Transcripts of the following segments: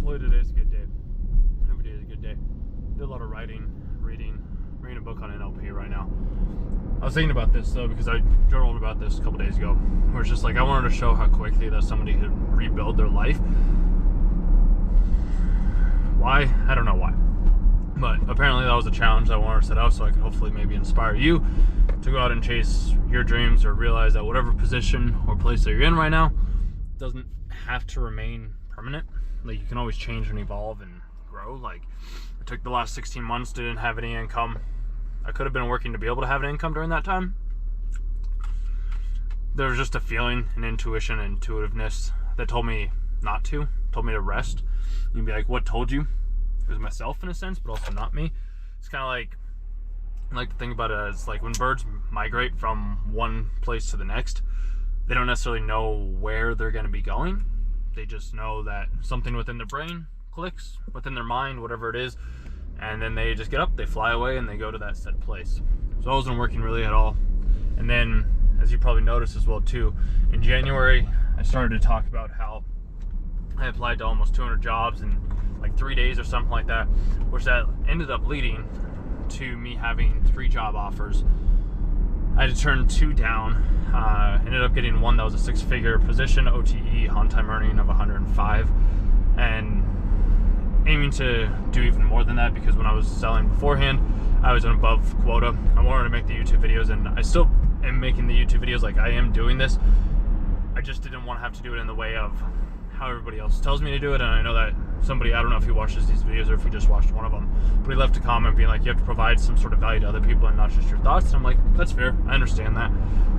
hopefully today's a good day. Every day is a good day. Did a lot of writing, reading a book on NLP right now. I was thinking about this though because I journaled about this a couple days ago, where it's just like I wanted to show how quickly that somebody could rebuild their life. Why? I don't know why. But apparently that was a challenge I wanted to set out so I could hopefully maybe inspire you to go out and chase your dreams, or realize that whatever position or place that you're in right now doesn't have to remain permanent. Like, you can always change and evolve and grow. Like, I took the last 16 months, didn't have any income. I could have been working to be able to have an income during that time. There was just a feeling, an intuition, intuitiveness that told me not to, told me to rest. You'd be like, what told you? It was myself in a sense, but also not me. It's kind of like, I like to think about it as like when birds migrate from one place to the next, they don't necessarily know where they're going to be going. They just know that something within their brain clicks, within their mind, whatever it is, and then they just get up, they fly away, and they go to that set place. So I wasn't working really at all. And then, as you probably noticed as well too, in January, I started to talk about how I applied to almost 200 jobs in like 3 days or something like that, which that ended up leading to me having 3 job offers. I had to turn 2 down. Ended up getting one that was a 6-figure position, OTE, on-time earning of 105, and aiming to do even more than that, because when I was selling beforehand, I was above quota. I wanted to make the YouTube videos, and I still am making the YouTube videos. Like, I am doing this. I just didn't want to have to do it in the way of how everybody else tells me to do it. And I know that somebody, I don't know if he watches these videos or if he just watched one of them, but he left a comment being like, you have to provide some sort of value to other people and not just your thoughts. And I'm like, that's fair, I understand that.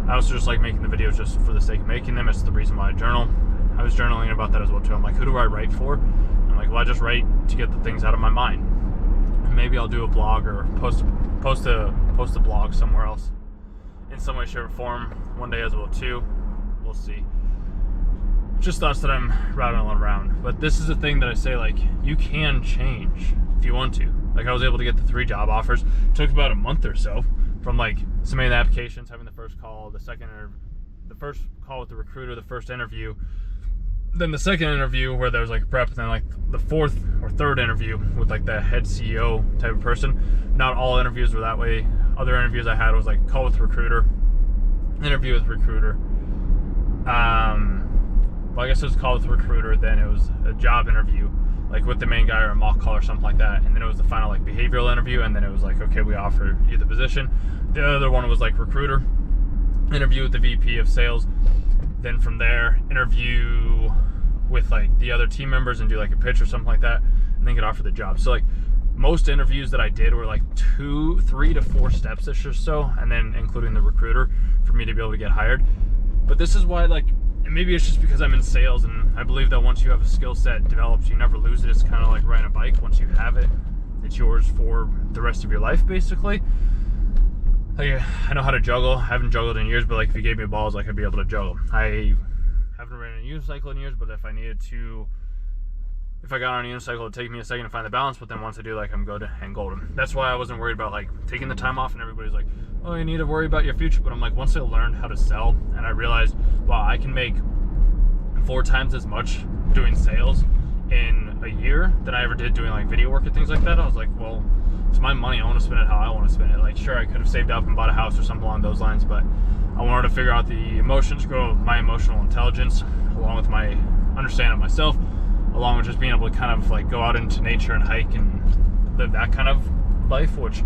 I also just like making the videos just for the sake of making them. It's the reason why I journal. I was journaling about that as well too. I'm like, who do I write for? I'm like, well, I just write to get the things out of my mind. And maybe I'll do a blog or post a blog somewhere else in some way, shape, or form one day as well too. We'll see. Just thoughts that I'm rattling around. But this is the thing that I say, like, you can change if you want to. Like, I was able to get the 3 job offers. It took about a month or so from like submitting the applications, having the first call, the first call with the recruiter, the first interview, then the second interview where there was like prep, and then like the 4th or 3rd interview with like the head CEO type of person. Not all interviews were that way. Other interviews I had was like call with recruiter, interview with recruiter. Well, I guess it was call with the recruiter, then it was a job interview, like with the main guy or a mock call or something like that, and then it was the final like behavioral interview, and then it was like, okay, we offer you the position. The other one was like recruiter, interview with the VP of sales, then from there, interview with like the other team members and do like a pitch or something like that, and then get offered the job. So like most interviews that I did were like 3 to 4 steps-ish or so, and then including the recruiter for me to be able to get hired. But this is why, like, and maybe it's just because I'm in sales, and I believe that once you have a skill set developed, you never lose it. It's kind of like riding a bike. Once you have it, it's yours for the rest of your life, basically. Like, I know how to juggle. I haven't juggled in years, but like if you gave me balls, like, I'd be able to juggle. I haven't ran a unicycle in years, but if I got on a unicycle, it'd take me a second to find the balance, but then once I do, like, I'm good and golden. That's why I wasn't worried about like taking the time off, and everybody's like, oh, you need to worry about your future. But I'm like, once I learned how to sell and I realized, wow, I can make 4 times as much doing sales in a year than I ever did doing like video work and things like that. I was like, well, it's my money. I want to spend it how I want to spend it. Like, sure, I could have saved up and bought a house or something along those lines, but I wanted to figure out the emotions, grow my emotional intelligence, along with my understanding of myself, along with just being able to kind of like go out into nature and hike and live that kind of life, which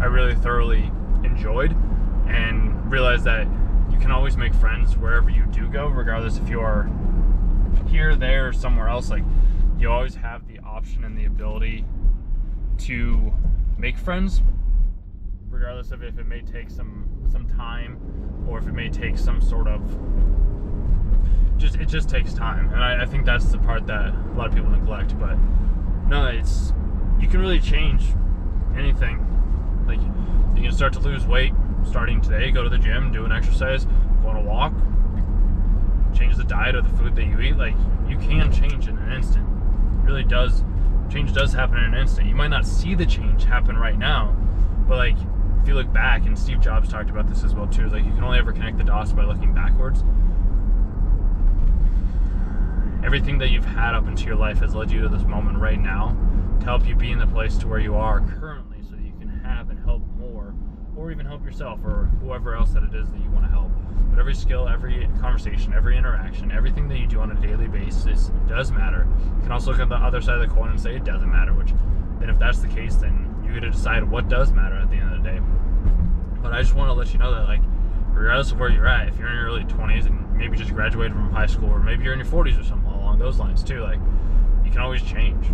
I really thoroughly enjoyed, and realized that you can always make friends wherever you do go, regardless if you are here, there, or somewhere else. Like, you always have the option and the ability to make friends, regardless of if it may take some time, or if it may take some sort of it just takes time. And I think that's the part that a lot of people neglect. But no, you can really change anything. Like, you can start to lose weight starting today, go to the gym, do an exercise, go on a walk, change the diet or the food that you eat. Like, you can change in an instant. It really does. Change does happen in an instant. You might not see the change happen right now, but like, if you look back, and Steve Jobs talked about this as well too, like, you can only ever connect the dots by looking backwards. everything that you've had up into your life has led you to this moment right now to help you be in the place to where you are currently, so that you can have and help more, or even help yourself or whoever else that it is that you want to help. But every skill, every conversation, every interaction, everything that you do on a daily basis does matter. You can also look at the other side of the coin and say it doesn't matter, which then if that's the case, then you get to decide what does matter at the end of the day. But I just want to let you know that, like, regardless of where you're at, if you're in your early 20s and maybe just graduated from high school, or maybe you're in your 40s or something along those lines too, like, you can always change.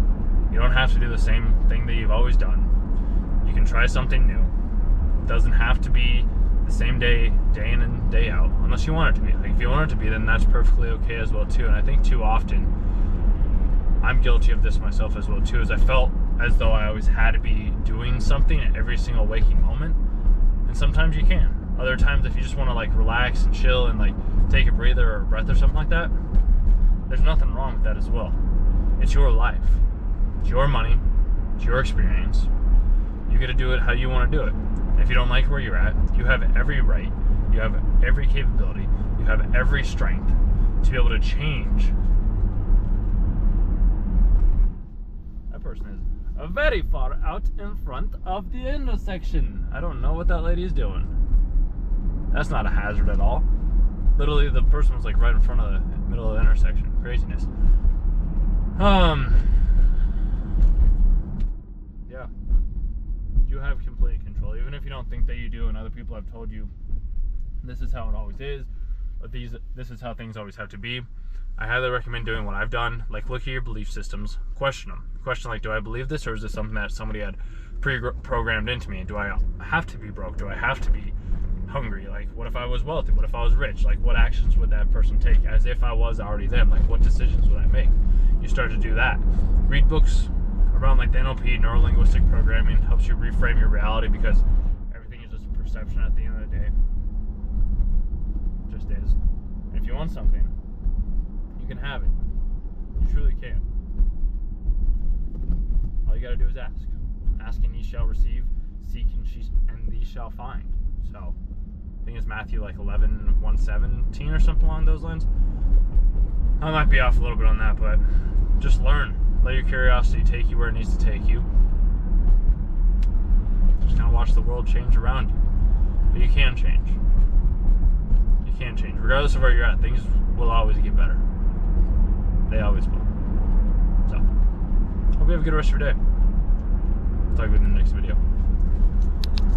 You don't have to do the same thing that you've always done. You can try something new. It doesn't have to be the same day in and day out, unless you want it to be. Like, if you want it to be, then that's perfectly okay as well too. And I think too often, I'm guilty of this myself as well too, is I felt as though I always had to be doing something at every single waking moment. And sometimes you can. Other times, if you just want to like relax and chill and like take a breather or a breath or something like that, there's nothing wrong with that as well. It's your life. It's your money. It's your experience. You get to do it how you want to do it. And if you don't like where you're at, you have every right, you have every capability, you have every strength to be able to change. That person is very far out in front of the intersection. I don't know what that lady is doing. That's not a hazard at all. Literally, the person was like right in front of the middle of the intersection. Craziness. Yeah. You have complete control. Even if you don't think that you do, and other people have told you this is how it always is, or this is how things always have to be, I highly recommend doing what I've done. Like, look at your belief systems, question them. Question, like, do I believe this, or is this something that somebody had pre-programmed into me? Do I have to be broke? Do I have to be hungry? Like, what if I was wealthy? What if I was rich? Like, what actions would that person take as if I was already them? Like, what decisions would I make? You start to do that. Read books around like the NLP, neuro-linguistic programming, helps you reframe your reality, because everything is just a perception at the end of the day. It just is. And if you want something, you can have it. You truly can. All you gotta do is ask. Ask and ye shall receive. Seek and ye shall find. So, I think it's Matthew like 11:117 or something along those lines. I might be off a little bit on that, but just learn. Let your curiosity take you where it needs to take you. Just kind of watch the world change around you. But you can change. You can change. Regardless of where you're at, things will always get better. They always will. So, hope you have a good rest of your day. Talk to you in the next video.